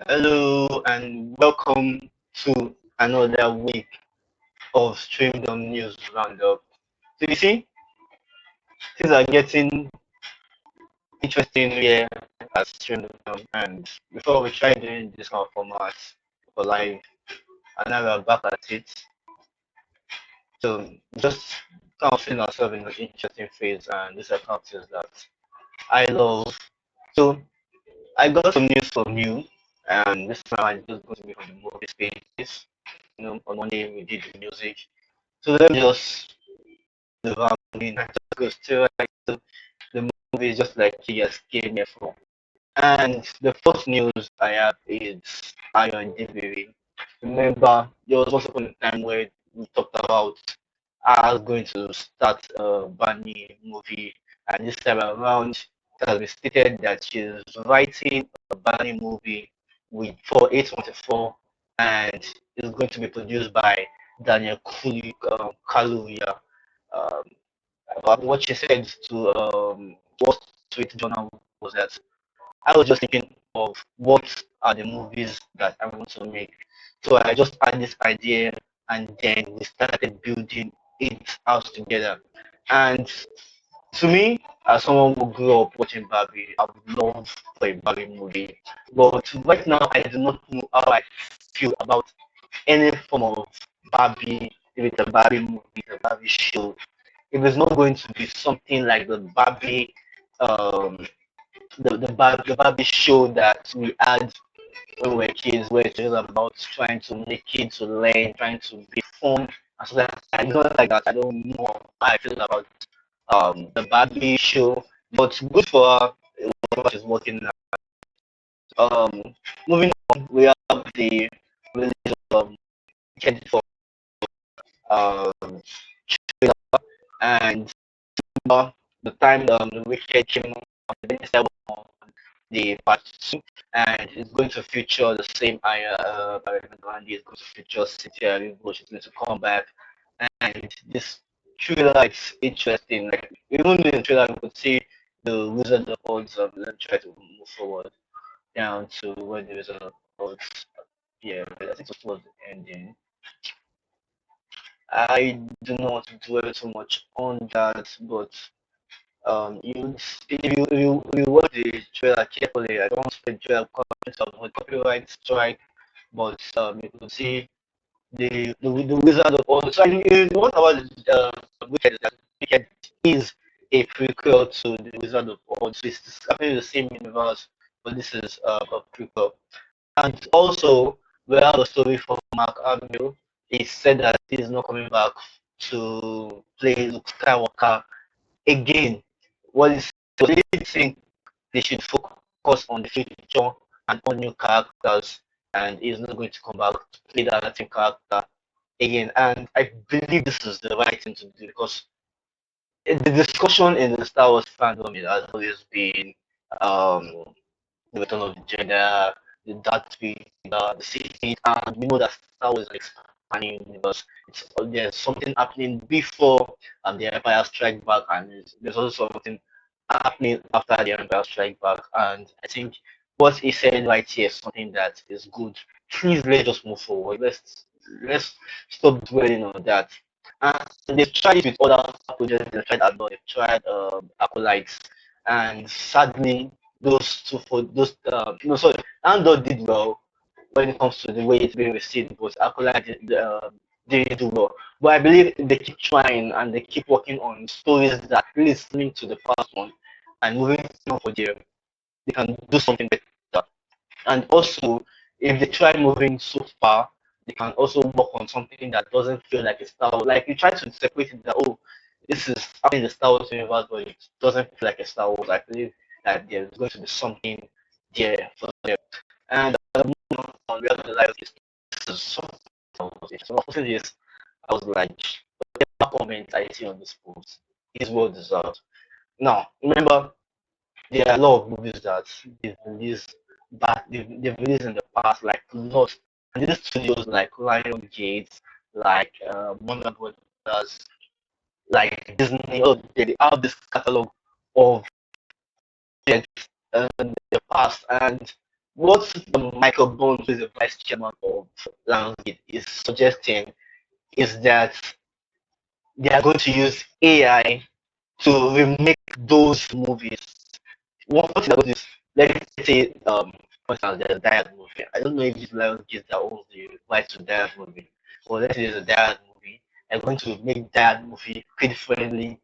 Hello and welcome to another week of Streamdorm News Roundup. So you see, things are getting interesting here at Streamdorm, and before we try doing this kind of format for live, and now we're back at it. So just kind of seeing ourselves in an interesting phase, and these are kind of things that I love. So I got some news from you, and this time I'm just going to be from the movie space. On Monday we did the music. So let me just the mean, because still like the movie is just like he escaped me from. And the first news I have is Edebiri. Remember, there was once upon a time where we talked about I was going to start a Barney movie, and this time around, it has been stated that she's writing a Barney movie with for 824, and it's going to be produced by Daniel Kaluuya. Um, what she said to Wall Street Journal was that I was just thinking of what are the movies that I want to make. So I just had this idea, and then we started building it out together. And to me, as someone who grew up watching Barbie, I would love for a Barbie movie. But right now, I do not know how I feel about any form of Barbie, if it's a Barbie movie, a Barbie show. If it's not going to be something like the Barbie um, the Barbie show that we had when we were kids, where it's just about trying to make kids to learn, trying to be fun, and so that I don't like that. I don't know how I feel about the Barbie show, but good for her. Whatever she's working now. Moving on, we have the release of Wicked for um trailer, and the time the Wicked came on the part two, and it's going to feature the same Aya Grandi. It's going to feature City Aribo. She's going to come back, and this trailer is interesting. Like even in the trailer, you could see the Wizard of Oz. Let's try to move forward down to where the Wizard of Oz. Yeah, I think it was the ending. I do not want to dwell too much on that, but you if you watch the trailer carefully, I don't want to say trailer comments of copyright strike, but you can see the Wizard of Oz. So what about Wicked? That Wicked is a prequel to the Wizard of Oz. So it's happening in the same universe, but this is a prequel. And also, we have a story from Mark Hamill. He said that he's not coming back to play Luke Skywalker again. What is so they think they should focus on the future and on new characters, and he's not going to come back to play that same character again. And I believe this is the right thing to do because the discussion in the Star Wars fandom has always been um, the Return of the Jedi, the Darth Vader, the Sith, and we know that Star Wars is an expanding universe. There's something happening before the Empire Strikes Back, and there's also something happening after the Empire Strikes Back. And I think what he said right here is something that is good. Please let's just move forward. Let's stop dwelling on that. And they've tried it with other projects. They've tried Adore, they've tried Acolytes, and sadly, those two for those no sorry, Andor did well when it comes to the way it's being received, but Acolyte didn't do well. But I believe they keep trying and they keep working on stories that really link to the past one and moving on for them, they can do something better. And also, if they try moving so far, they can also work on something that doesn't feel like a Star Wars. Like you try to separate it that oh, this is happening in the Star Wars universe, but it doesn't feel like a Star Wars. I believe that there's going to be something there for them. And on the other life, this is something. So after this, I was like, whatever comment I see on this post is well deserved. Now, remember, there are a lot of movies that they've released back they've released in the past, like Lost. And these studios like Lionsgate, like Warner Brothers, like Disney, oh, they have this catalog of projects in the past, and what the Michael Bones, who is the vice chairman of Lionsgate, is suggesting is that they are going to use AI to remake those movies. What thing about this? Let's say, for instance, there's a Diet movie. I don't know if it's Lionsgate that owns the rights to Diet movie, or let's say there's a Diet movie. They're going to make Diet movie kid friendly,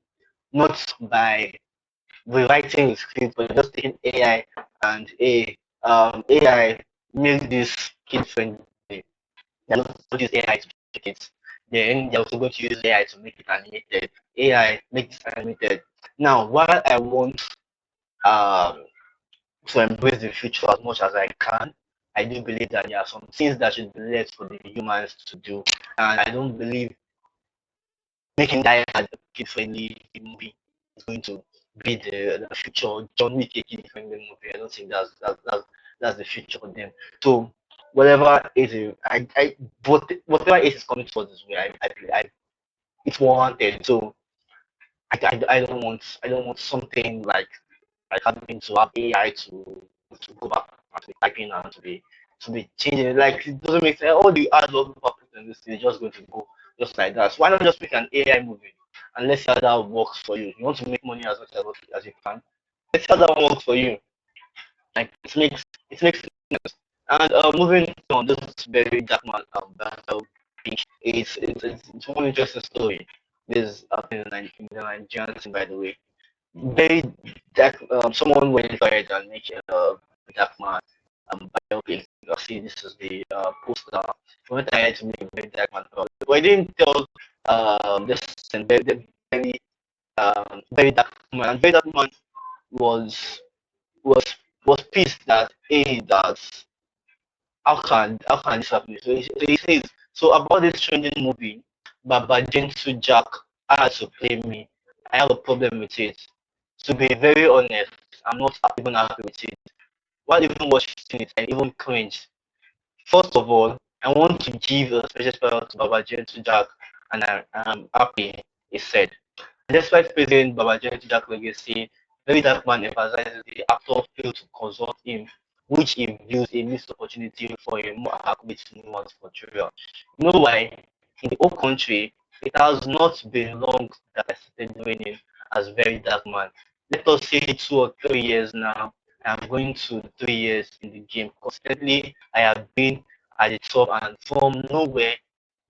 not by rewriting the script, but just taking AI and AI make this kid friendly. They're not going to use AI to make it. Then they're also going to use AI to make it animated. AI makes it animated. Now, while I want um, to embrace the future as much as I can, I do believe that there are some things that should be left for the humans to do. And I don't believe making Die Hard a kid-friendly movie is going to be the future. John Wick a kid-friendly movie. I don't think that's the future for them. So whatever is whatever is coming towards this way, it's warranted. So I don't want something like having to have AI to go back and to be typing and to be changing. Like it doesn't make sense. All the hard work people put in this thing is just going to go just like that. So why not just make an AI movie and let's see how that works for you. You want to make money as much as you can. Let's see how that works for you. Like it makes sense. And moving on, this is very dark man battle. It's one interesting story. This happened in the Nigerian scene, by the way. Very dark. Someone went ahead and make a dark man biopic. You see, this is the poster. Went ahead to make a very dark man biopic. But I didn't tell this very very dark man. And very dark man was was was pissed that that how can this happen? So he says so about this trending movie, Baba Gentle Jack had to play me. I have a problem with it. To be very honest, I'm not even happy with it. While even watching it, I even cringe. First of all, I want to give a special shout out to Baba Gentle Jack, and I am happy, he said. Despite praising Baba Jack's legacy, Very Dark Man emphasizes the actor failed to consult him, which he views a missed opportunity for a more accurate cinema portrayal. You know why? In the whole country, it has not been long that I started doing it as Very Dark Man. Let us say 2 or 3 years now. I'm going to 3 years in the game. Constantly, I have been at the top, and from nowhere,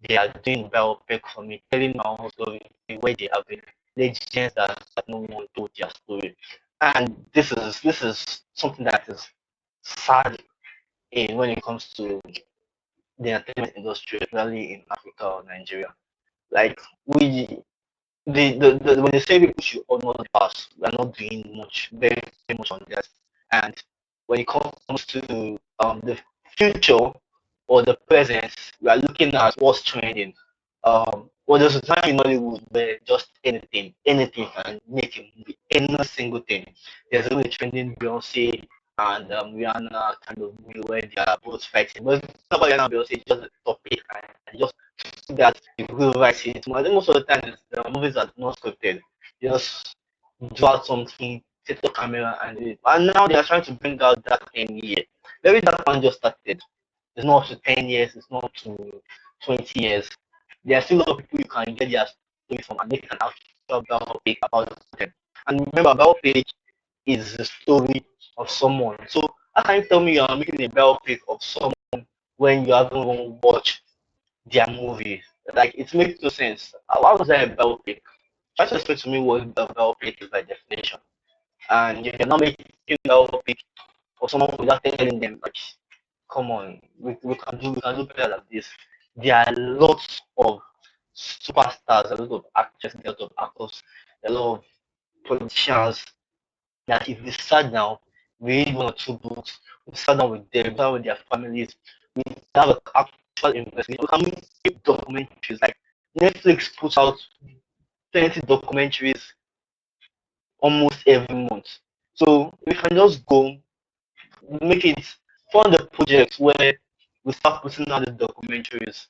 they are doing biopic for me, telling my own story where they have been legends that no one told their story. And this is something that is sad when it comes to the entertainment industry, especially in Africa or Nigeria. Like we when they say people should honor the past, we are not doing much, very much on that. And when it comes to the future or the present, we are looking at what's trending. Well, there's a time in Hollywood where just anything can make a movie, any single thing. There's always trending Beyonce and Rihanna kind of movie where they are both fighting. But it's not about Rihanna and Beyonce, it's just a topic and just that you will write it. I think most of the time the movies are not scripted. You just draw out something, set the camera and do it. And now they are trying to bring out that 10 year. Maybe that one just started. It's not up to 10 years, it's not up to 20 years. There are still a lot of people you can get their story from and make an actual biopic about them. And remember, biopic is the story of someone. So how can you tell me you're making a biopic of someone when you haven't even watched their movies? Like it makes no sense. Why was that a biopic? Try to explain to me what a biopic is by definition. And if you're not making a biopic of someone without telling them, like, come on, we can do better than this. There are lots of superstars, a lot of actresses, a lot of actors, a lot of politicians that if we sat down, we read 1 or 2 books, we sat down with them, we sat down with their families, we have an actual investigation. We can make documentaries. Like Netflix puts out 20 documentaries almost every month. So we can just go make it fund the projects where we start putting out the documentaries.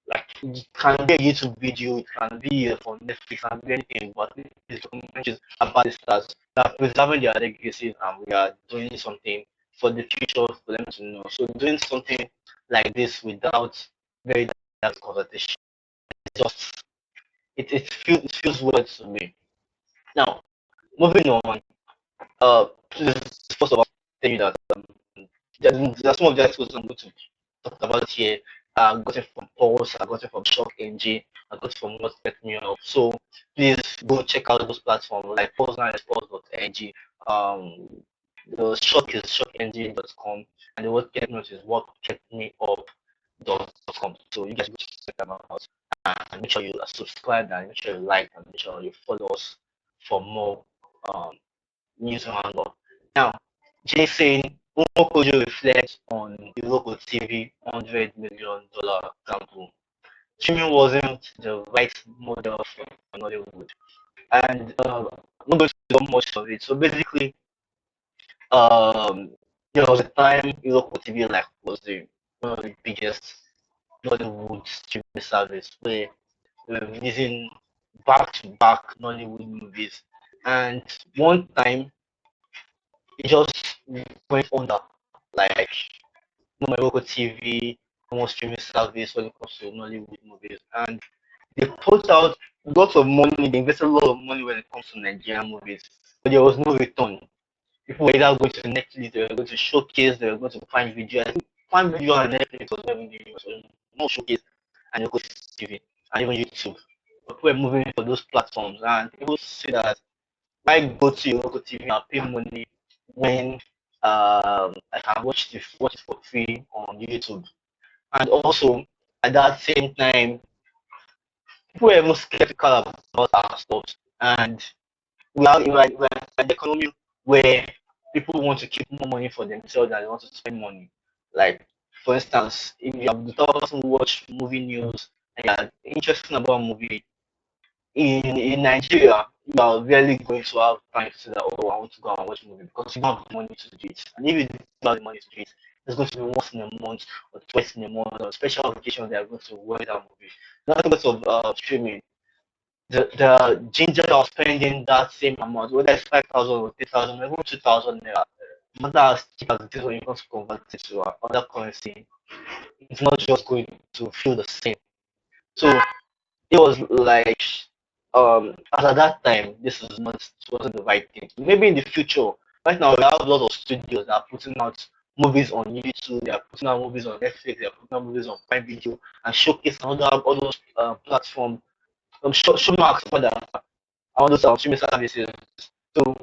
Like it can be a YouTube video, it can be for Netflix, it can be anything, but these documentaries about the stars that are preserving their legacy and we are doing something for the future for them to know. So doing something like this without very dark consultation, just it feels weird to me. Now, moving on, please first of all tell you that there are some of the articles I'm going to talk about here. I got it from Pulse, I got it from Shock NG, I got it from What Set Me Up. So please go check out those platforms like Pulse now is Pulse.ng. Um, the Shock is shockng.com, and the What Kept Me Up is whatkeeptmeup.com. So you guys go check them out and make sure you subscribe and make sure you like and make sure you follow us for more um, news roundup. Now, Jay saying Njoku reflects on the local TV $100 million gamble. Streaming wasn't the right model for Hollywood, and I'm not going to do much of it. So basically, um, there was a time local TV like was the one of the biggest Nollywood streaming service where we were releasing back-to-back Nollywood movies, and one time it just went under. Like no my local TV, no more streaming service when it comes to Nollywood movies. And they put out lots of money, they invested a lot of money when it comes to Nigerian movies. But there was no return. People were either going to Netflix, they were going to showcase, they were going to find video. I think find video on Netflix was revenue, so no showcase and local TV and even YouTube. But people were moving for those platforms and people say that why go to your local TV and pay money when I can watch it for free on YouTube? And also at that same time, people were even skeptical about our stuff. And we are an economy where people want to keep more money for themselves than they want to spend money. Like for instance, if you have the person who watch movie news and you are interested about a movie, in Nigeria, you are rarely going to have time to say that, oh, I want to go and watch a movie because you don't have the money to do it. And if you don't have the money to do it, it's going to be once in a month or twice in a month or special occasions they are going to watch that movie. Not because of streaming. The ginger of spending that same amount, whether it's 5,000 or 3,000, even 2,000 naira, no matter as cheap as it is when you want to convert it to other currency, it's not just going to feel the same. So it was like as at that time this is not it wasn't the right thing. Maybe in the future, right now we have a lot of studios that are putting out movies on YouTube, they are putting out movies on Netflix, they are putting out movies on Prime Video and showcase all those platforms, Showmax for that, all those streaming services. So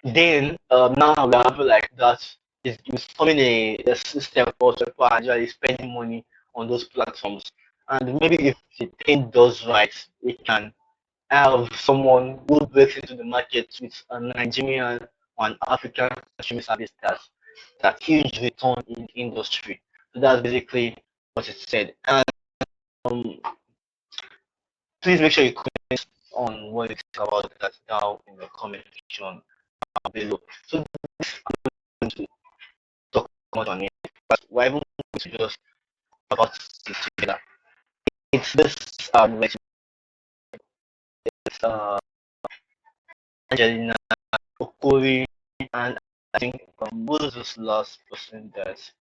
then now we have like that is forming a system for people actually spending money on those platforms. And maybe if the thing does right, we can have someone who breaks into the market with a Nigerian or an African streaming service that huge return in the industry. So that's basically what it said. And um, please make sure you comment on what you think about that down in the comment section below. So this I'm going to talk about on it, but we're even going to just about this together. It's this it's Angelina Okori, and I think who is this last person that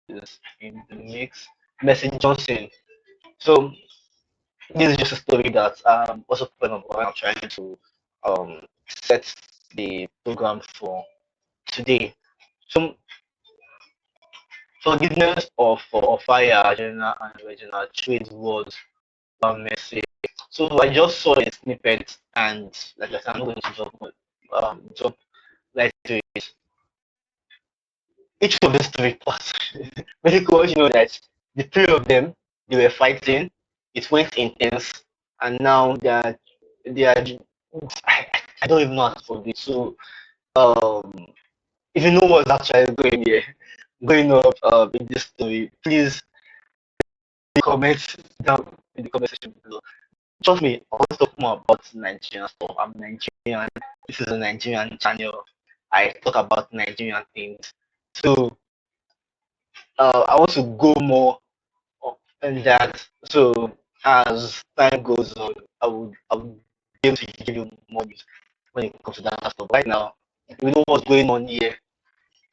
is in the mix? Messi Johnson. So this is just a story that also put on I'm trying to set the program for today. So forgiveness of fire, Regina and Regina trade words about Messi. So I just saw a snippet and like I said, I'm not going to jump right to it. Each of these three parts basically want you know that the three of them they were fighting, it went intense, and now they are I don't even know how to put it. So um if you know what's actually going up in this story, please comment down in the comment section below. Trust me, I want to talk more about Nigerian stuff. I'm Nigerian. This is a Nigerian channel. I talk about Nigerian things. So I want to go more in that. So as time goes on, I would be able to give you more news when it comes to that stuff. Right now, if you know what's going on here,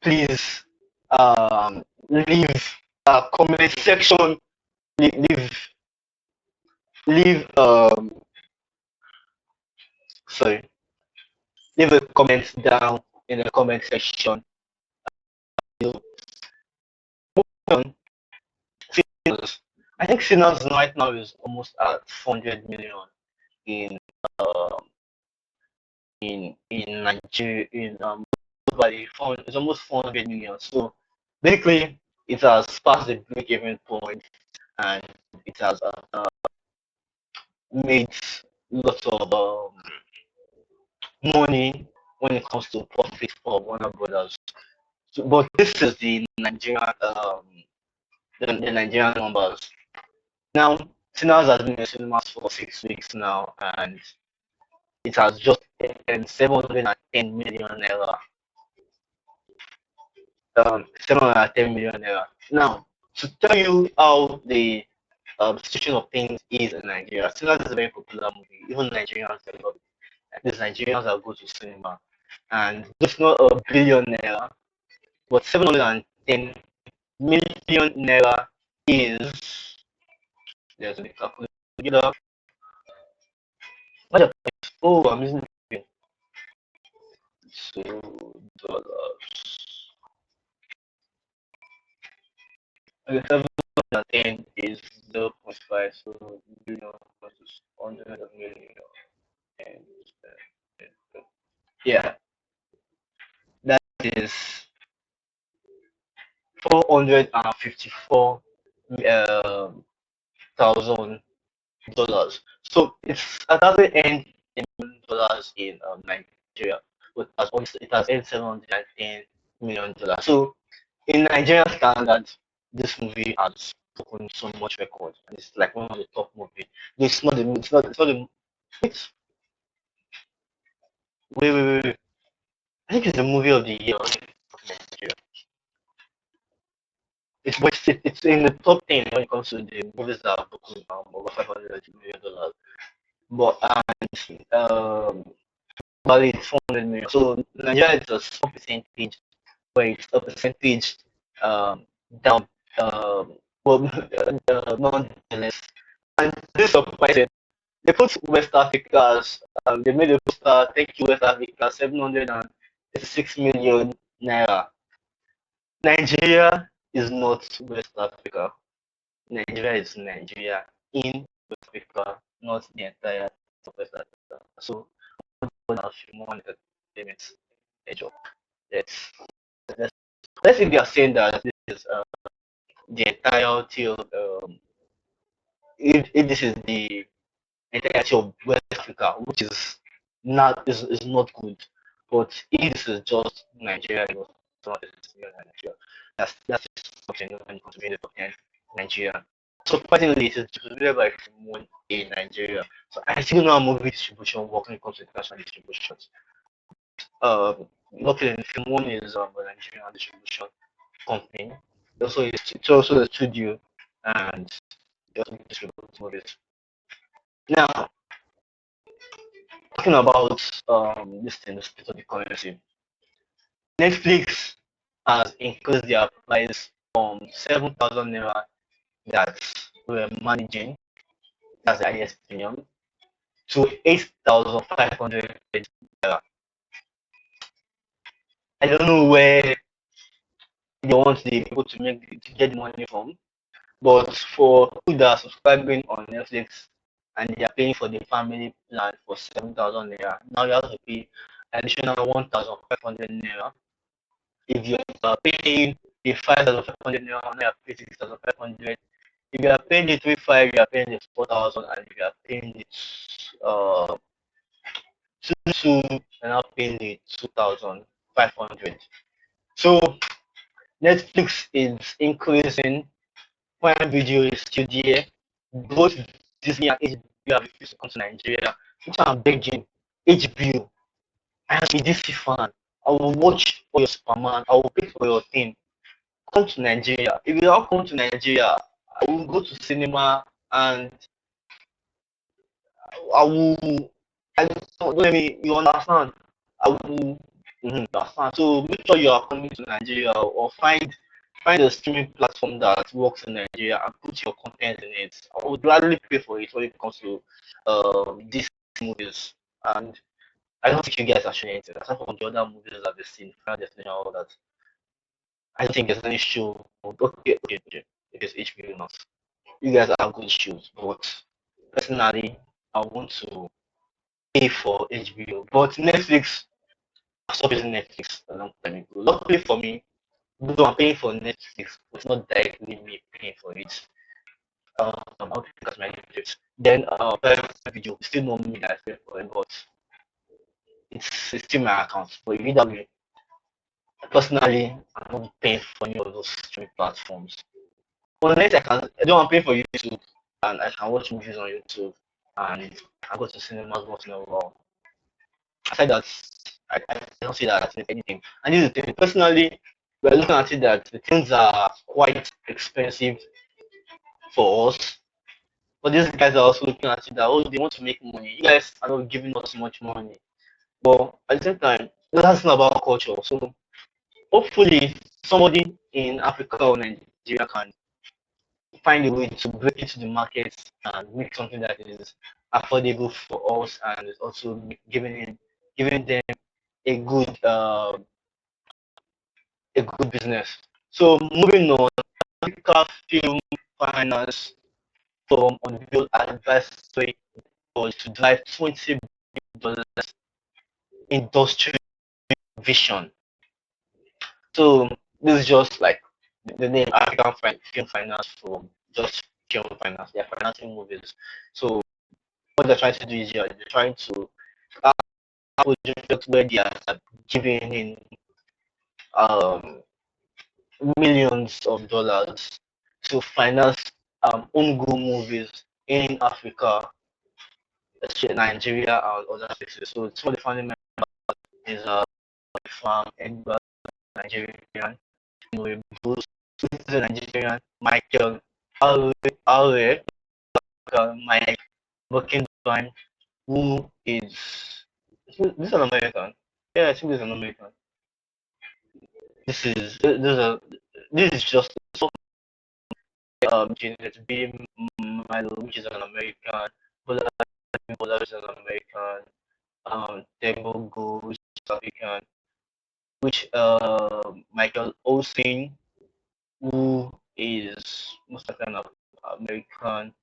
please leave a comment section, leave leave sorry, leave a comment down in the comment section. On Sinners. I think Sinners right now is almost at 400 million in um in Nigeria globally. It's almost 400 million. So basically, it has passed the break-even point, and it has made lots of money when it comes to profit for Warner Brothers. So, but this is the Nigerian numbers. Now, Sinners has been in cinemas for 6 weeks now, and it has just earned 710 million naira. 710 million naira. Now, to tell you how the situation of things is in Nigeria, Sinners is a very popular movie. Even Nigerians love it. There's Nigerians that go to cinema, and just not a billion naira, but 710 million naira is, there's a calculator. Oh, I'm using $2. Okay, 710 is 0.5, so billion versus 100 million. And yeah, that is 454 thousand dollars. So it's at the end in dollars in Nigeria, but it has earned 710 million dollars. So in Nigerian standards, this movie has broken so much record, and it's like one of the top movies. It's not the wait, wait. I think it's the movie of the year in Nigeria. It's in the top 10 when it comes to the movies that have broken over $500 million. But Bali is 400 million. So Nigeria is a small percentage, where it's a percentage um, down. Well, nonetheless, and this surprising. They put West Africa as they made a poster. Thank you, West Africa, 786 million naira. Nigeria is not West Africa. Nigeria is Nigeria in West Africa, not the entire West Africa. So, one entertainment job. Let's, let's let's say they are saying that this is the entirety of if this is the entirety of West Africa, which is not good. But if this is just Nigeria, it was not Nigeria. That's something when it comes to being the top 10 Nigeria. Surprisingly, it is distributed by Film in Nigeria. So I still know how movie distribution works when it comes to international distribution. Luckily, Film is a Nigerian distribution company. It's also a studio, and just distribute movies. Now, talking about this thing, the split of the currency, Netflix has increased their price from 7,000 naira that we're managing, that's the highest premium, to 8,500 naira. I don't know where they want the people to get the money from, but for people that are subscribing on Netflix and they are paying for the family plan for 7,000 naira, now you have to pay additional 1,500 naira. If you are paying the 5,500 naira, now you are paying 6,500. If you are paying the 3,500, you are paying the 4,000, and if you are paying the 2,200, you are now paying the 2,500. So Netflix is increasing. Prime Video is still there. Both Disney and HBO have refused to come to Nigeria. Which I'm begging HBO. I am a DC fan. I will watch for your Superman. I will pay for your thing. Come to Nigeria. If you don't come to Nigeria, I will go to cinema, and I will. I don't let me. You understand? I will. Understand. So make sure you are coming to Nigeria, or find find a streaming platform that works in Nigeria and put your content in it. I would gladly pay for it when it comes to these movies. And I don't think you guys are showing anything. Aside from the other movies that we've seen, Final Destination, all that. I don't think there's any show. Okay. It is HBO not. You guys are good shows, but personally, I want to pay for HBO. But Netflix, I stopped using Netflix a long time ago. Luckily for me, though I'm paying for Netflix, it's not directly me paying for it. I'll pay because my Netflix. Then private video, still not me that I pay for it, but it's still my account. But either way, personally, I'm not paying for any of those streaming platforms. Unless I don't pay for YouTube and I can watch movies on YouTube and I go to cinemas once in a while. Aside that, I don't see that as anything. And this is the thing. Personally, we're looking at it that the things are quite expensive for us. But these guys are also looking at it that oh they want to make money. You guys are not giving us much money. But at the same time, that's not about culture. So hopefully somebody in Africa or Nigeria can find a way to break into the market and make something that is affordable for us and is also giving them a good business. So moving on, Africa Film Finance Forum unveiled advisory was to drive $20 billion industry vision. So this is just like the name African Film Finance Forum, just film finance. They're financing movies. So what they're trying to do is they're trying to have a project where they are giving in um, millions of dollars to finance homegrown movies in Africa, especially Nigeria and other places. So some of the founding members is from Edebiri, Nigerian, Bruce is a Nigerian, Michael Aure, Mike Buckingham, who is this is an American. Yeah, I think this is an American. This is just so Janet B. Milo, which is an American, Bola is an American, Tembo which is African, which Michael Olsen, who is most African American,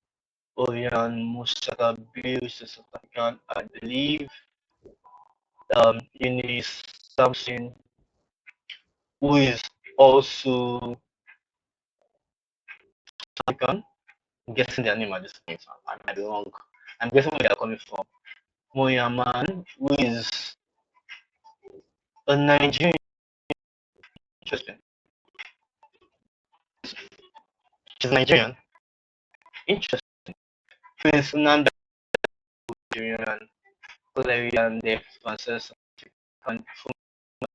Orion Musaka which is South African, I believe, Eunice Sampson, who is also African. I'm guessing their name at this point. I might be wrong. I'm guessing where they are coming from. Moyaman, who is a Nigerian. Interesting. She's Nigerian. Interesting. Prince Nanda, Nigerian. Valerian, the Francis, African,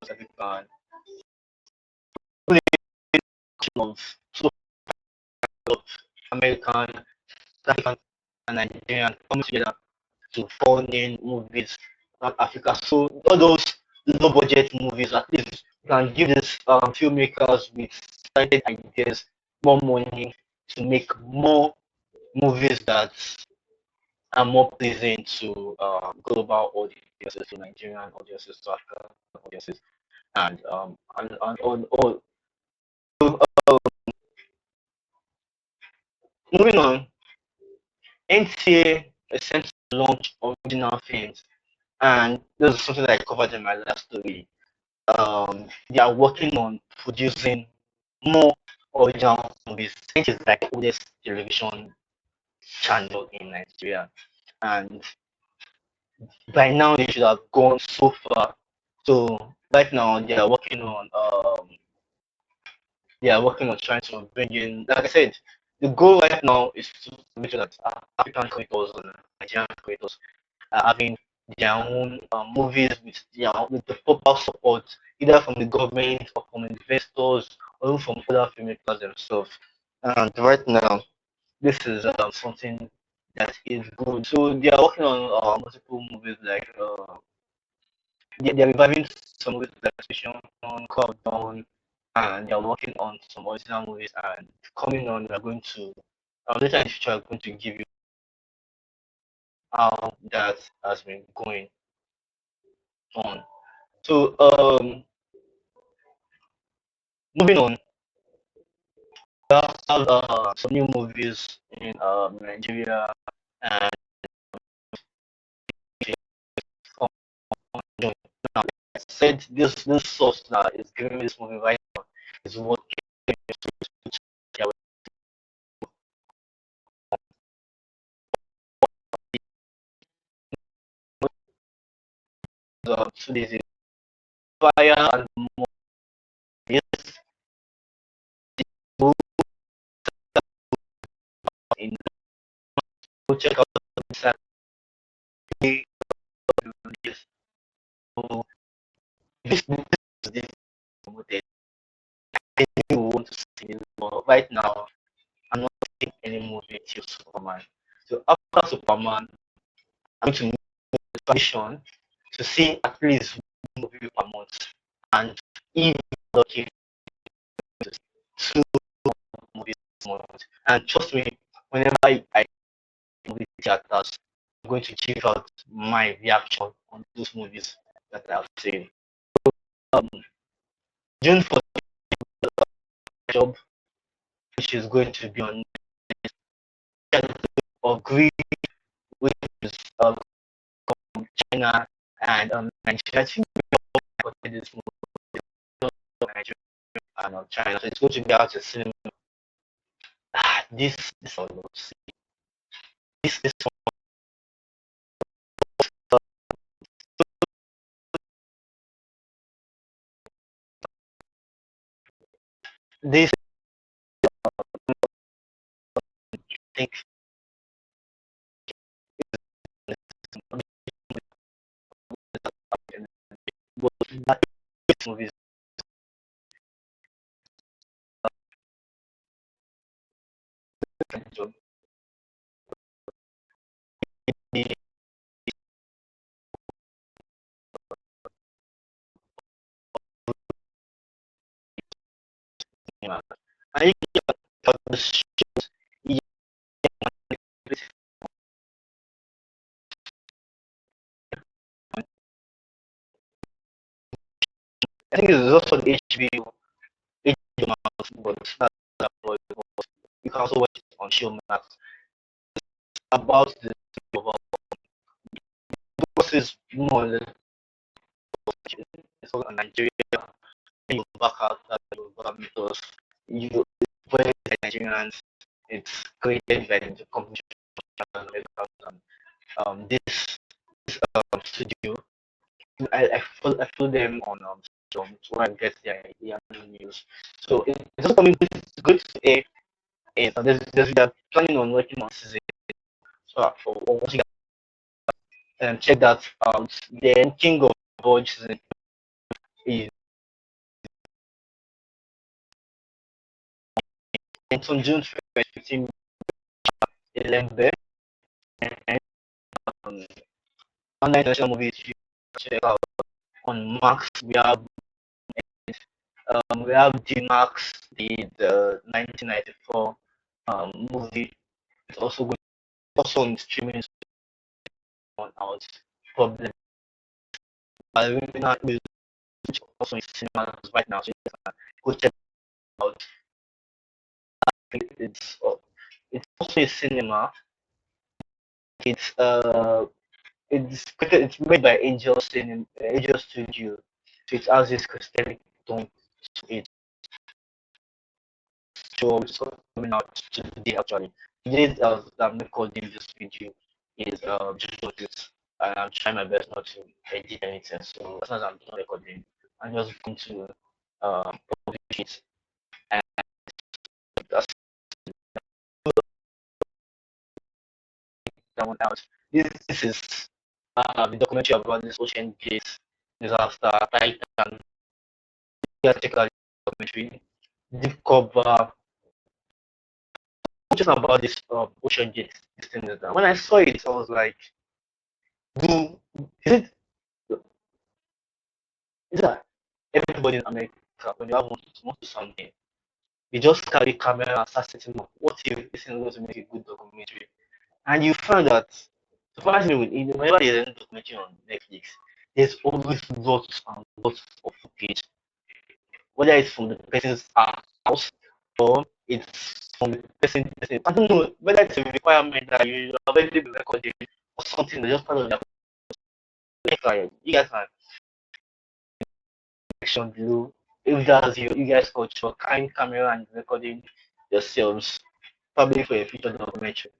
African. Of so of American, African, and Nigerian coming together to funding movies from Africa. So all those low budget movies, at least you can give these filmmakers with excited ideas more money to make more movies that are more pleasing to global audiences, to Nigerian audiences, to African audiences, and all. So, moving on, NTA is sent to launch original films, and this is something that I covered in my last story. They are working on producing more original movies. It is like the oldest television channel in Nigeria, and by now they should have gone so far. So right now they are working on trying to bring in. Like I said, the goal right now is to make sure that African creators and Nigerian creators are having their own movies with the proper support, either from the government or from investors or even from other filmmakers themselves. And right now, this is something that is good. So they are working on multiple movies like they're reviving some movies like Station, Countdown, and they're working on some original movies, and coming on, we're going to later in the future, I'm going to give you how that has been going on. So, moving on, we have some new movies in Nigeria, and now, I said this source that is giving me this movie right now is what uh, 2 days ago. Fire and more. Yes, go in go check out the Saturday. Yes. So this promoted. I really want to see it, but right now I'm not seeing any movie till Superman. So after Superman, I'm going to make a tradition to see at least one movie per month, and if lucky, two movies per month. And trust me, whenever I movie theaters, I'm going to give out my reaction on those movies that I've seen. Um, June for job, which is going to be on agree with China and Nigeria. I think this movie Nigeria and China, so it's going to be out to cinema. This one, this this thing, but that movie is I think it's also on HBO, Max, but it's not that boy. You can also watch it on Showmax. About the boss is more or less it's all on Nigeria. You back out that you mythos. You play the Nigerians. It's created by the company. This studio. I follow them on where I get their news. So it's also coming good to air. They're planning on working on season. So once you check that out, then King of Board season is it's on June 1st, 15 Lembe, and online international movies you check out on Max. We have D-Max, the 1994 movie. It's also good, also on streaming on out. Problem. Not also in cinemas right now, so you can go check it out. I think it's also a cinema. It's it's made by Angel Studio, so it has this Christian tone to it. So it's coming out today actually. Today I'm recording this video is just this, and I'm trying my best not to edit anything. So as soon as I'm done recording, I'm just going to publish it, and that's that one out. This is the documentary about this ocean gate disaster, Titan, theatrical documentary, deep cover, just about this ocean gate. This thing is that when I saw it, I was like, do is it is that everybody in America when you have want to something, you just carry camera and start setting up. What if this is going to make a good documentary? And you find that, surprisingly, whenever there's any documentary on Netflix, there's always lots and lots of footage, whether it's from the person's house or it's from the person. I don't know whether it's a requirement that you already be recording or something that's just part of their client. You guys can section below if that's you guys culture, kind camera and recording yourselves, probably for a future documentary.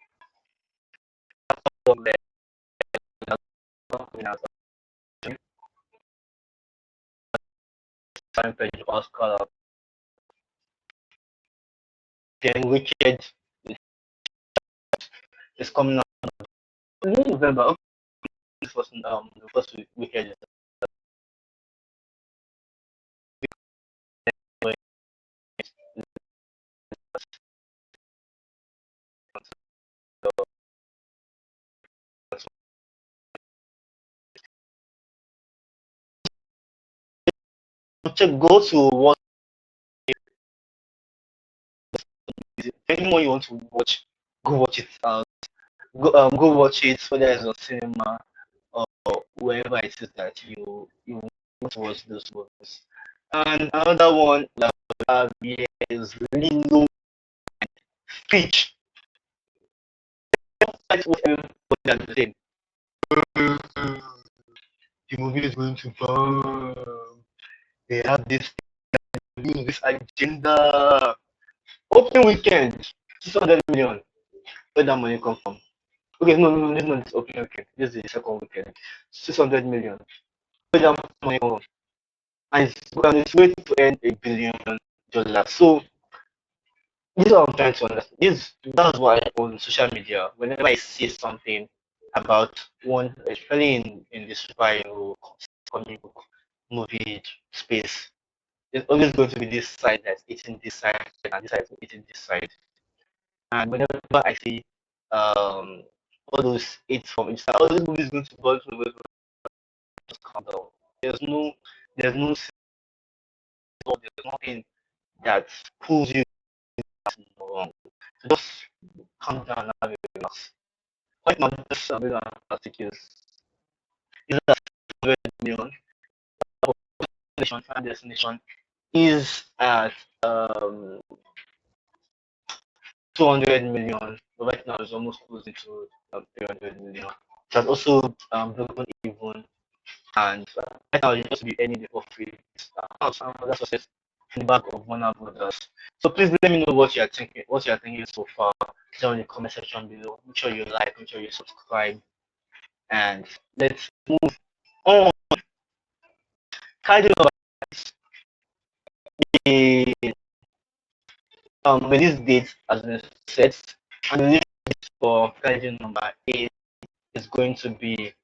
Then Wicked is coming out in November. Okay, this was the first Wicked check go to what anyone you want to watch, go watch it. Go watch it whether it's on cinema or wherever it is that you want to watch those movies. And another one that we have here is Lilo Speech. That's what everybody are saying. The movie is going to bomb. They have this agenda. Open weekend, 600 million. Where that money come from? Okay, no, this one is open weekend. This is the second weekend. 600 million. Where that money come from? And it's waiting to earn $1 billion. So this is what I'm trying to understand. That's why on social media, whenever I see something about one, especially in the superhero comic book movie space, there's always going to be this side that's eating this side and this side is eating this side. And whenever I see all those it's from Insta, all those movies going to ball to just calm down. There's no there's nothing that pulls you wrong. So just calm down and relax. Right now, just a bit of is that 100 million destination is at 200 million. But right now, it's almost closing to 300 million. That's also broken even, and right now, you just be earning the profit. That's success in the back of Warner Brothers. So please let me know what you're thinking so far. Down in the comment section below. Make sure you like, make sure you subscribe, and let's move on. Kaiju the release date has been set, and the release for Kaiju number 8 is going to be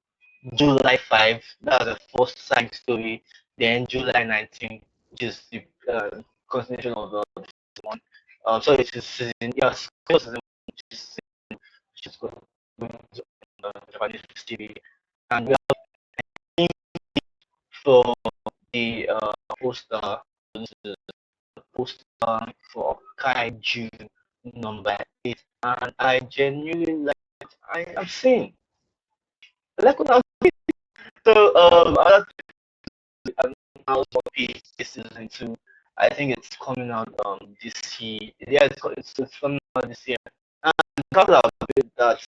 July 5. That's the first side story. Then July 19, which is the continuation of the one. So it is season, yes, season, which is going to Japanese TV, and we are for the poster. This is the poster for Kaiju number 8, and I genuinely like it. I am saying, I like what I'm so other now season 2. I think it's coming out this year. Yeah, it's coming out this year. And talk about that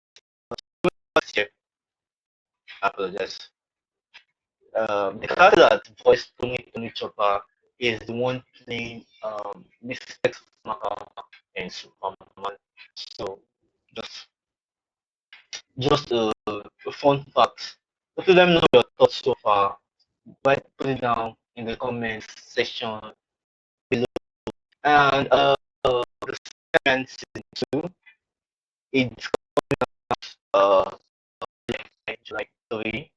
last year. I apologize. The character that voiced Tony Chopper is the one playing Mr. Marker and Superman. So just just a fun fact. Let them know your thoughts so far. Put it down in the comments section below. And the second season 2, it's uh July 3.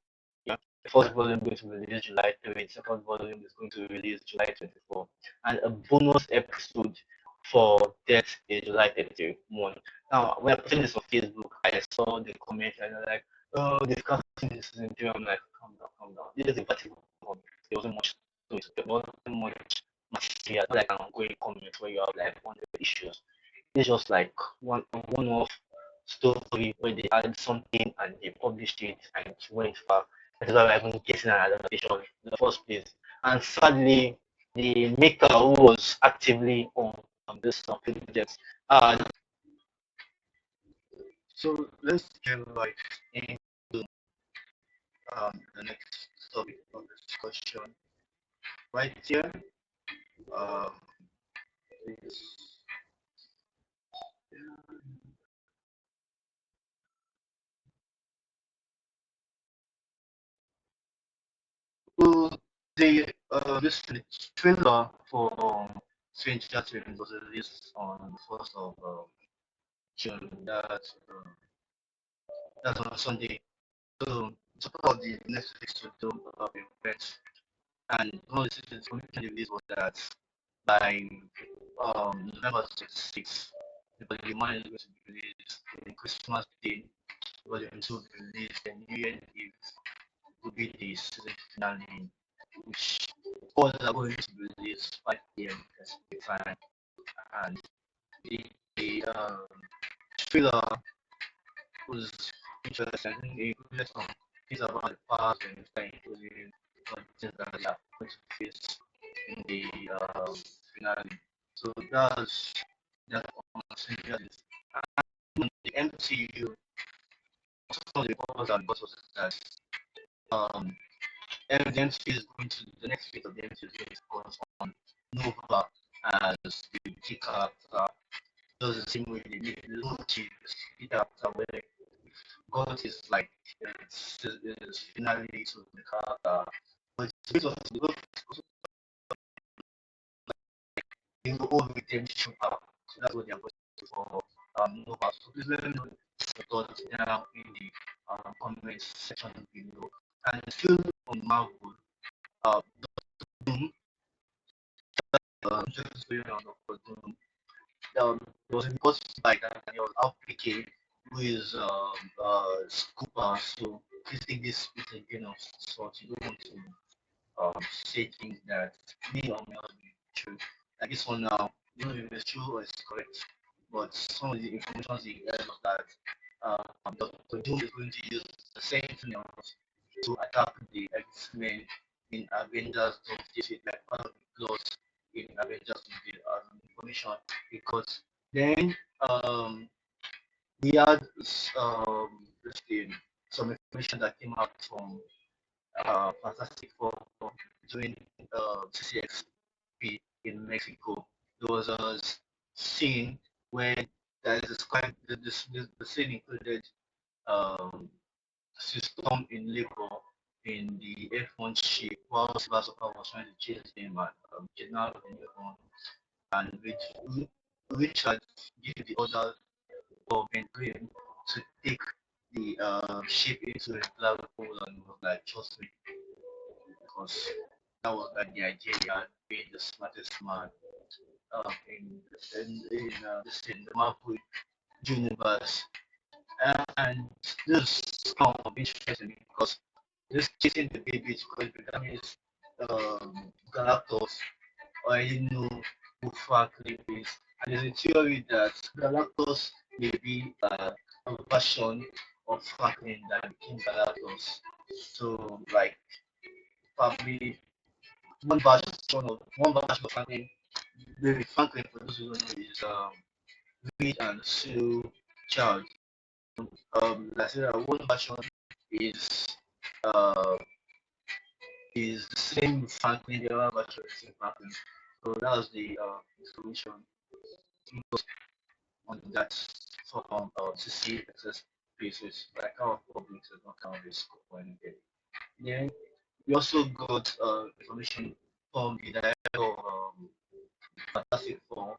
Yeah. The first volume is going to release July 3, the second volume is going to release July 24. And a bonus episode for that is July 31. Now, when I put this on Facebook, I saw the comments and they're like, oh, discussing this season 3. I'm like, calm down, calm down. This is a vertical comic. There wasn't much to it. There wasn't much material, not like an ongoing comic where you have like 100 issues. It's just like one-off story where they added something and they published it and it went far. That's why we're even getting an adaptation in the first place. And sadly, the maker who was actively on this project, uh, so let's get right into the next topic of discussion right here. Um, is, well, the trailer for Strange Chapter was released on the 1st of June. That's on Sunday. So talk about the Netflix to do event, and one of the information release was that by November 26th, the money is going to be released in Christmas Day, but then to be released in New Year's Eve will be the season finale, which all are going to be released 5 p.m. Pacific time, and the trailer was interesting. I think they included some things about the past and including some things that they are going to face in the finale. So that's on Symbiosis. And the MCU, some of the reports and was that um, the MCU is going to, the next phase of the MCU is going to focus on Nova as the key character. Just the same way they did Loki, the character where God is like it's finally to the character. But it's because the whole redemption arc. So that's what they are going to for Nova. So please let me know your thoughts down in the comment section below. And still on Marvel, Doom, just going on for Doom. There was a report like that and it was Alpike who is Scooper. So please take this with a grain of salt. You don't want to say things that may or may not be true. Like this one now, you don't know if it's true or it's correct, but some of the information they heard was that Dr. Doom is going to use the same thing to attack the X-Men in Avengers of this is like part of the plot in Avengers of the information because then we had this thing, some information that came out from Fantastic Four doing CCXP in Mexico. There was a scene where there is described the scene included um, system in labor in the F1 ship while Zaslav was trying to chase him and kidnap him and Richard gave the order for Ben Graham to take the ship into a black hole and was like, trust me, because that was like the idea he had being the smartest man in this in the Marvel universe. And this kind of interesting because this chasing the baby because it means Galactus already know who Franklin is. And there's a theory that Galactus may be a version of Franklin that became Galactus. So like probably one version of Franklin, maybe Franklin for those who don't know is Reed and Sue Child. Like I said, one version is uh is the same Franklin, the other version is the same Franklin. So that was the information on that from CC access basis, like our public does not count this or anything. Then we also got information from the director of Fantastic Four,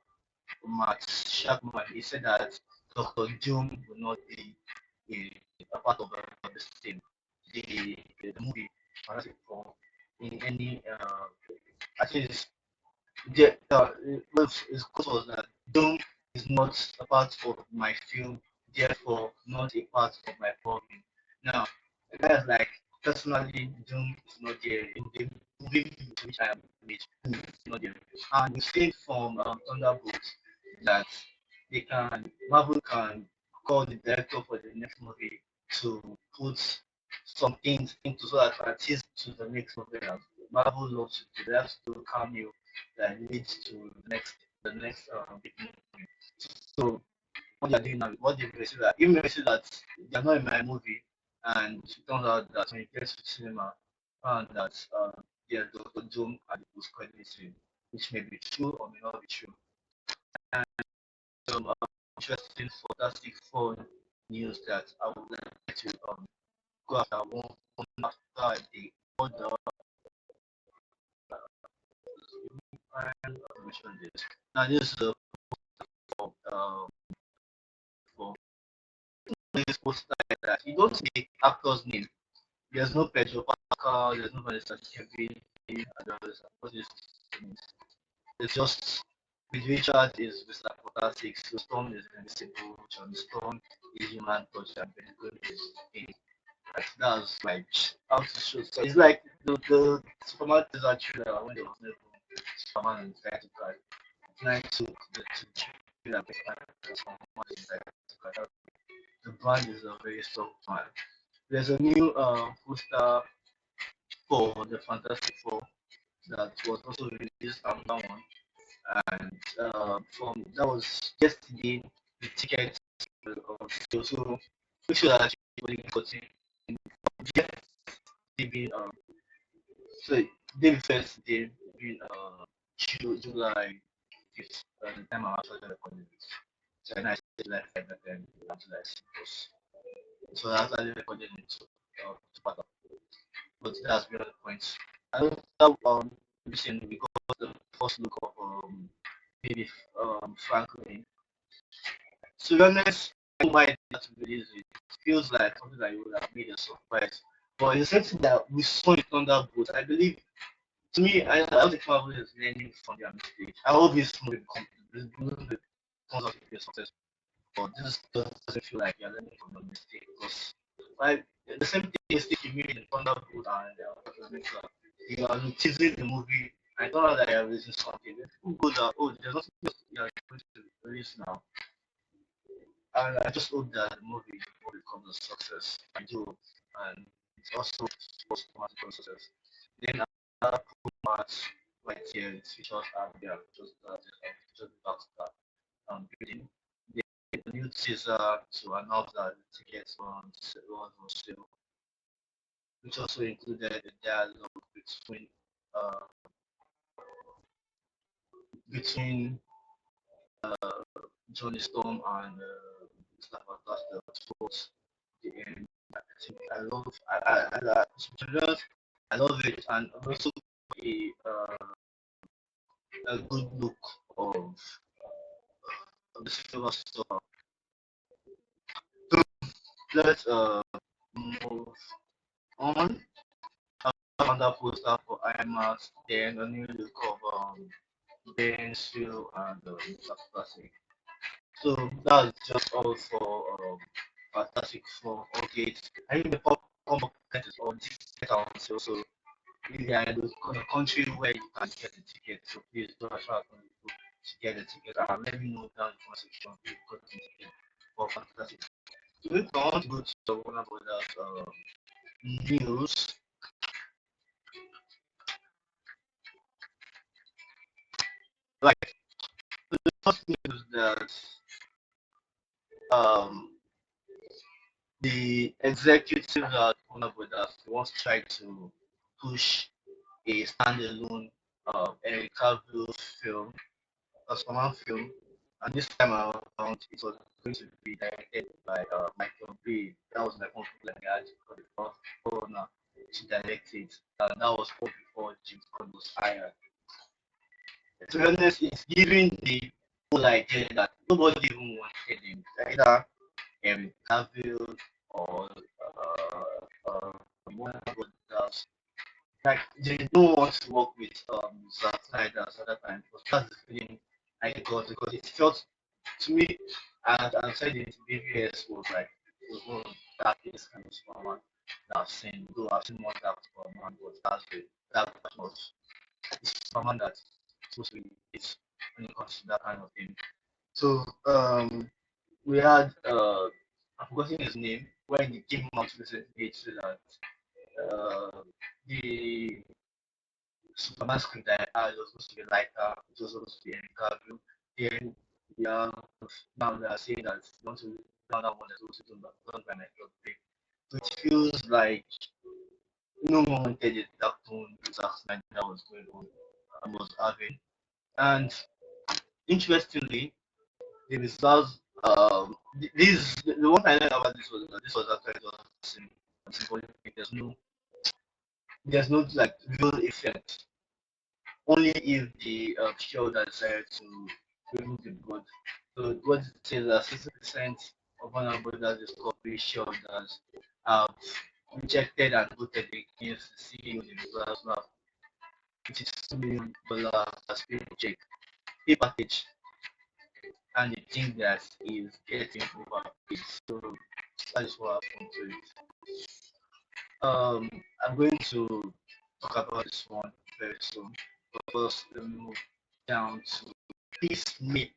Matt Shackman. He said that Dr. Doom will not be a part of this team, the movie Fantastic Four, in any. I think the his quote was that Doom is not a part of my film, therefore not a part of my problem. Now, the guy is like, personally, Doom is not there in the movie which I have made. Doom is not there. And you see from Thunderbolt that Marvel can call the director for the next movie to put some things into so that can tease to the next movie. And Marvel loves to do that, to do cameo that leads to the next big movie. So what they're doing now, what they've received that even received that they're not in my movie, and it turns out that when you get to cinema, found that there's Dr. Doom at the post credit scene, which may be true or may not be true. And some interesting, fantastic, fun news that I would like to go after one after the other. Mention this. Now this is for for this poster that you don't see the actor's name. There's no Pedro Pascal, there's no Vanessa Kevin, and others. It's just with Richard is Mr. Fantastic, so Storm is Invisible, John Storm is Human Touch, and Benedict is in. Like, that's like how to show. So it's like the Superman is actually when there was no Superman and trying to cry. Trying to the the brand is a very strong brand. There's a new poster for the Fantastic Four that was also released on that one, and from that was yesterday. The tickets so make sure that you got in yesterday so day first day being July 5th, the time I'm actually recording this. So I know I said like 5 but then July 6th. So I actually recorded it to part of, but that's beyond the point. I don't listen because the first look of maybe Franklin. To be honest, I don't mind that release it. It feels like something that you would have made a surprise. But it's something that we saw in Thunderbolt. I believe, to me, I don't think Marvel is learning from their mistakes. I hope this movie becomes a success. But this doesn't feel like you're learning from your mistake because like the same thing mistake you made in Thunderbolt and you are teasing the movie. I don't know that you're releasing something. People go that, oh, there's nothing you're going to release now. And I just hope that the movie will become a success. I do, and it's also supposed to be a success. Then I put March right here. It features Abia, just back to that building. The new teaser to announce that the tickets were on sale, which also included the dialogue uh, between Johnny Storm and Mr. Fantastic towards the end. I think I love I love it and also a good look of the silver store. So let's move on. Another poster for IMAX, then a new look of Ben Sue and Fantastic. So that's just all for Fantastic for okay. I think the popcorn bucket is on discount also. Really, I do the country where you can get the ticket. So please don't try to get the ticket and let me know down in the comment section if you got the ticket for Fantastic. So if I want to go to the one about that news, like the first news that um the executive at Warner Brothers wants to try to push a standalone Henry Cavill film, a Superman film, and this time around it was going to be directed by Michael Bay. That was like one people like had for the first corner to direct it, and that was all before James Gunn was hired. To be honest, it's giving the whole idea that nobody even wanted him, either Henry Cavill or Warner Brothers. Like they don't want to work with Zack Snyder at that time because that's the feeling I got because it felt to me and I said it BVS was like it was one of the darkest kind of Superman. that I've seen. Though I've seen more that Superman, but that was it's Superman that supposed to be it when it comes to that kind of thing. So we had I've forgotten his name when he came out recently to that the Superman script that I had was supposed to be lighter, it was supposed to be Encavu. Then yeah, now they are saying that they want to another one that's also done by Njoku. So it feels like no one wanted it that tone that was going on was having. And interestingly, the results this the one I learned about this was that this was actually just symbolic. There's no like real effect. Only if the shareholder decided to remove the board. So what it says that 60% of vulnerable discovery shareholders have rejected and voted against the CEO of the Zaslav, which is $2 million as pay package, and they think that is getting overpaid. So that is what happened to it. I'm going to talk about this one very soon. But first, let me move down to Peacemaker.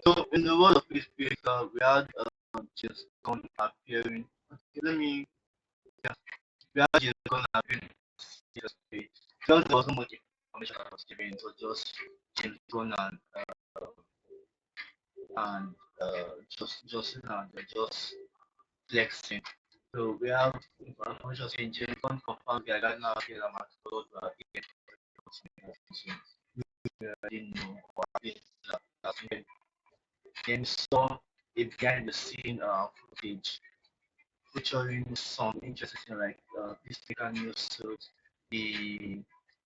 So, in the world of Peacemaker, we had just Gunn appearing. Okay, yeah, we had just Gunn appearing yesterday. Because there wasn't much information that was given, it was just James Gunn and just flexing. So we have information saying James Gunn confirmed the Ghana Killer Master I didn't know what that's when then saw a behind the scene footage featuring some interesting things like this Peacemaker news suit, the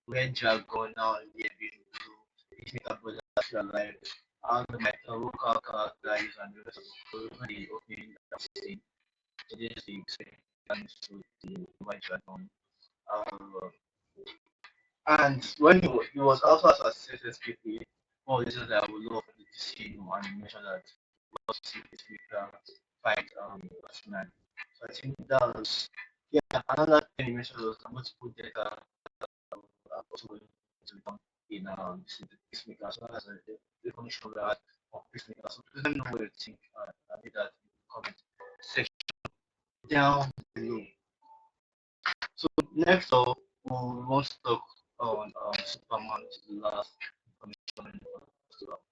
Red Dragon now in the Peacemaker brothers are alive, and the local characters and the rest of the opening scene. So this is the Peacemaker news suit, the Red Dragon. Uh, And when he was also associated with one of the reasons that I would love the DC animation that was to see this week fight Batman. So I think that was yeah another animation was I'm going to put that also going to be done in the Peacemaker. So that's the information we had on Peacemaker. So please let me know what you think. I did that in the comment section down below. So next up, we want to talk on Superman to the last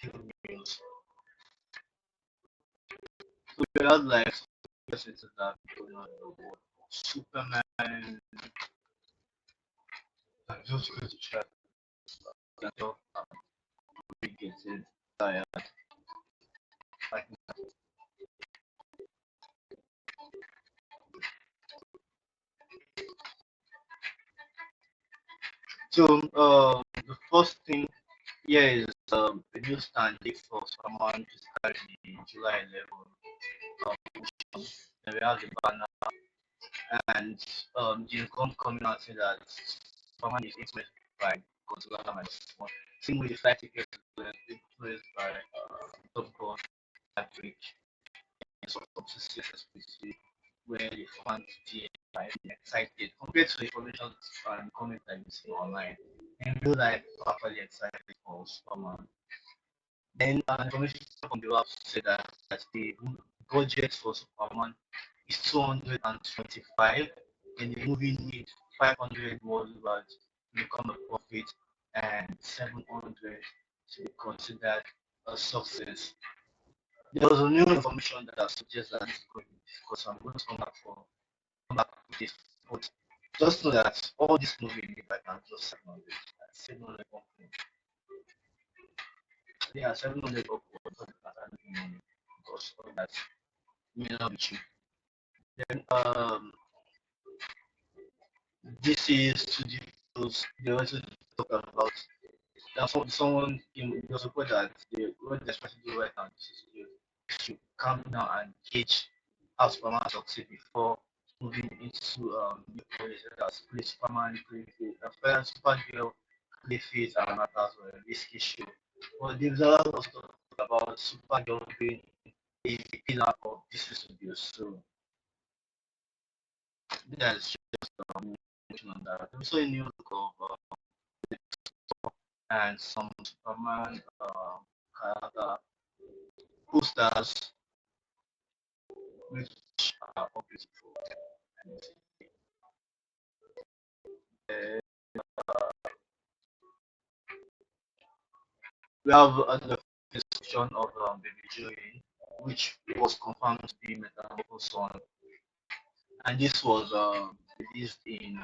information news. So we had like messages that going on in the world. Superman, I'm just going to check. I'm really getting tired. Like, so the first thing here is the new stand date for Superman to start in July 11th. Then we have the banner and James Gunn coming out saying that Superman is influenced by Godzilla minus one. Same with the flight ticket influenced by Top Gun Maverick and sort of CSS where the fans are excited compared to the information and comments that you see online. In real life, properly excited for Superman. Then information from the web said that the budget for Superman is 225 and the movie needs 500 worldwide to become a profit and 700 to be considered a success. There was a new information that suggests that it's going because I'm going to come back with this. But just know that all this movie made by now just 700. 700 yeah, 700 upwards because all that may not be cheap. Then this is studios they also talk about someone in the support that what they're trying to do right now is to calm down and gauge how Superman succeed before moving into new projects that play Superman, play Supergirl, play Faith, and that as well. This issue, but there's a lot of stuff about Supergirl being a pillar of this studio. So that's just on that. Also a new look of and some Superman character posters which are all beautiful. And, we have another description of Baby Joey, which was confirmed to be Metamorpho's son, and this was released in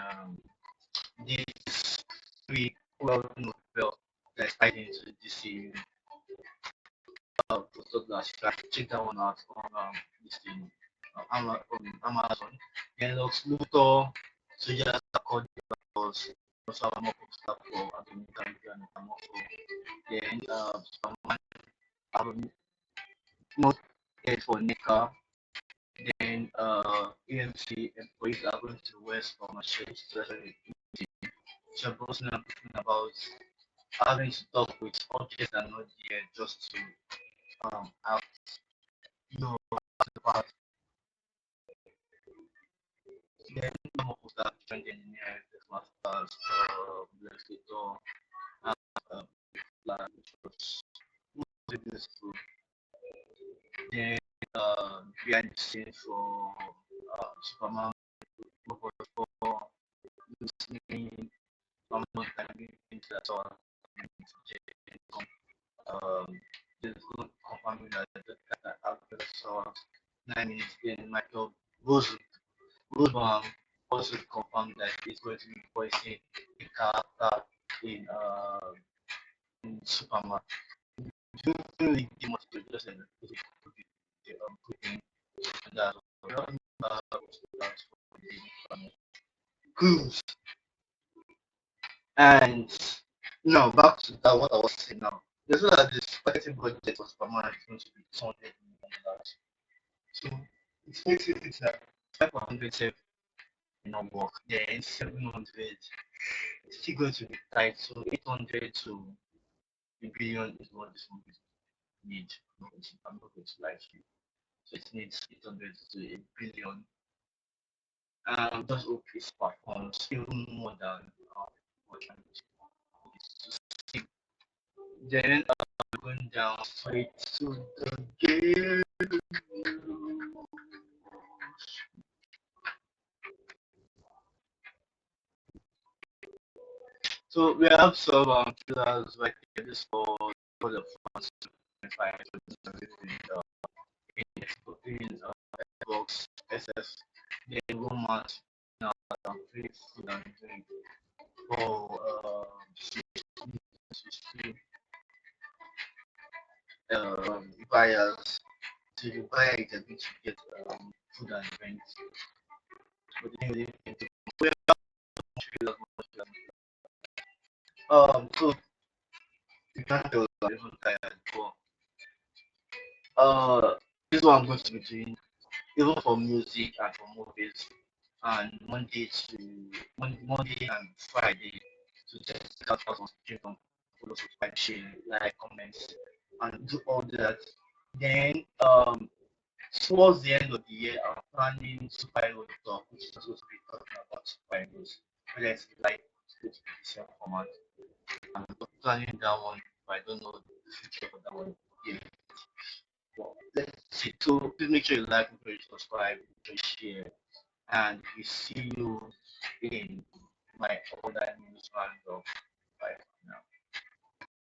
this week. Well, novel that is tied into this series. So that you can check that one out on this thing, Amazon. Then Lux Luthor, so just according was also a more stuff for Atomic and Metamorpho. Then someone not yet for NECA. Then AMC employees are going to West for a change to so Boston are talking about having to talk with objects that are not there just to have no the part. Then some of us that joined the engineering masters, Legislator, and plan, which was really useful. Then behind the scenes for Superman, for listening, Amazon timing, things that's all. There's no confirming that after so 9 minutes in Michael Rosebaum also confirmed that he's going to be voicing a character in Superman. Do you really give much to just putting that cruise and now back to that what I was saying now. There's no that this marketing budget for Superman is going to be 200 million dollars. So it makes it think that 500 save not work. Then 700 it's still going to be tight. So 800 to a billion is what this movie needs. I'm not going to lie to you. So it needs 800 to a billion. And just hope it performs even more than what I'm to see. Then going down straight to the game. So we have some pillars right here. This for the fans to find everything in Xbox, SF, then romance, now faith, food and drink for buyers. So you buy it, you're going to get food and drink. But then you need to so you can't tell I'm even tired. But this one I'm going to be doing even for music and for movies and Monday and Friday to check out on Streamdorm, follow, subscribe, share, like, comments, and do all that. Then towards the end of the year, I'm planning superhero talk, which is supposed to be talking about superheroes, whether it's like it's the same format. I'm planning that one, but I don't know the future for that one yet. Well, let's see. So please make sure you like, make sure you subscribe, make sure you share, and we see you in my other news roundup. Bye.